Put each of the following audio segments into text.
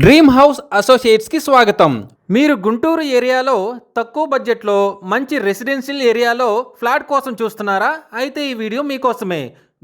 Dream house అసోసియేట్స్కి స్వాగతం. మీరు గుంటూరు ఏరియాలో తక్కువ బడ్జెట్లో మంచి రెసిడెన్షియల్ ఏరియాలో ఫ్లాట్ కోసం చూస్తున్నారా? అయితే ఈ వీడియో మీకోసమే.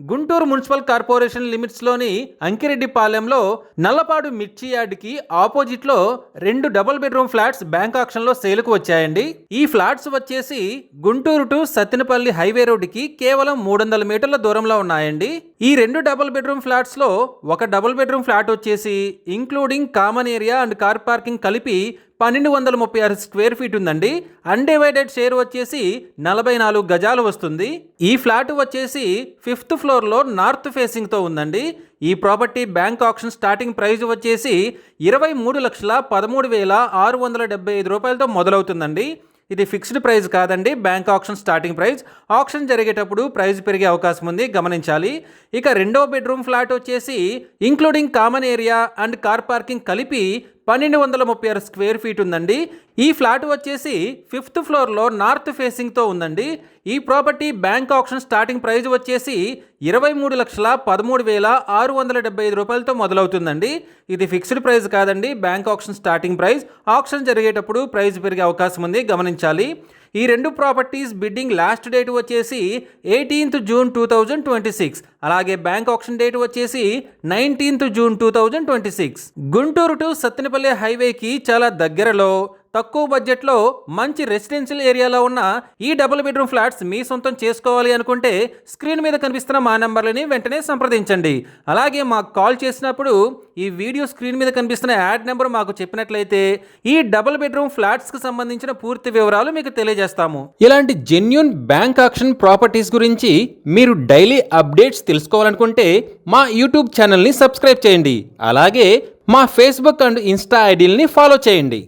గుంటూరు మున్సిపల్ కార్పొరేషన్ లిమిట్స్లోని అంకిరెడ్డిపాలెంలో నల్లపాడు మిర్చి యార్డ్కి ఆపోజిట్లో 2 డబుల్ బెడ్రూమ్ ఫ్లాట్స్ బ్యాంక్ ఆక్షన్లో సేల్కు వచ్చాయండి. ఈ ఫ్లాట్స్ వచ్చేసి గుంటూరు టు సత్తెనపల్లి హైవే రోడ్డుకి కేవలం 300 మీటర్ల దూరంలో ఉన్నాయండి. ఈ 2 డబుల్ బెడ్రూమ్ ఫ్లాట్స్లో ఒక డబుల్ బెడ్రూమ్ ఫ్లాట్ వచ్చేసి including common area and car parking కలిపి 1236 స్క్వేర్ ఫీట్ ఉందండి. అన్డివైడెడ్ షేర్ వచ్చేసి 44 గజాలు వస్తుంది. ఈ ఫ్లాట్ వచ్చేసి 5th ఫ్లోర్లో నార్త్ ఫేసింగ్తో ఉందండి. ఈ property bank auction starting price వచ్చేసి 23,13,675 రూపాయలతో మొదలవుతుందండి. ఇది ఫిక్స్డ్ ప్రైస్ కాదండి, bank auction starting price. Auction జరిగేటప్పుడు ప్రైస్ పెరిగే అవకాశం ఉంది, గమనించాలి. ఇక రెండో బెడ్రూమ్ ఫ్లాట్ వచ్చేసి including common area and car parking కలిపి 1236 స్క్వేర్ ఫీట్ ఉందండి. ఈ ఫ్లాట్ వచ్చేసి 5th ఫ్లోర్లో నార్త్ ఫేసింగ్తో ఉందండి. ఈ property bank auction starting price వచ్చేసి 23,13,675 రూపాయలతో మొదలవుతుందండి. ఇది ఫిక్స్డ్ ప్రైస్ కాదండి, bank auction starting price. Auction జరిగేటప్పుడు ప్రైస్ పెరిగే అవకాశం ఉంది, గమనించాలి. ఈ 2 ప్రాపర్టీస్ బిడ్డింగ్ లాస్ట్ డేట్ వచ్చేసి 18th జూన్ 2026. అలాగే బ్యాంక్ ఆక్షన్ డేట్ వచ్చేసి 19th June 2026. Guntur to Sattenapalli హైవేకి చాలా దగ్గరలో తక్కువ బడ్జెట్లో మంచి రెసిడెన్షియల్ ఏరియాలో ఉన్న ఈ డబుల్ బెడ్రూమ్ ఫ్లాట్స్ మీ సొంతం చేసుకోవాలి అనుకుంటే స్క్రీన్ మీద కనిపిస్తున్న మా నెంబర్లని వెంటనే సంప్రదించండి. అలాగే మాకు కాల్ చేసినప్పుడు ఈ వీడియో స్క్రీన్ మీద కనిపిస్తున్న యాడ్ నెంబర్ మాకు చెప్పినట్లయితే ఈ డబుల్ బెడ్రూమ్ ఫ్లాట్స్కి సంబంధించిన పూర్తి వివరాలు మీకు తెలియజేస్తాము. ఇలాంటి జెన్యూన్ బ్యాంక్ ఆక్షన్ ప్రాపర్టీస్ గురించి మీరు డైలీ అప్డేట్స్ తెలుసుకోవాలనుకుంటే మా యూట్యూబ్ ఛానల్ని సబ్స్క్రైబ్ చేయండి. అలాగే మా ఫేస్బుక్ అండ్ ఇన్స్టా ఐడీలని ఫాలో చేయండి.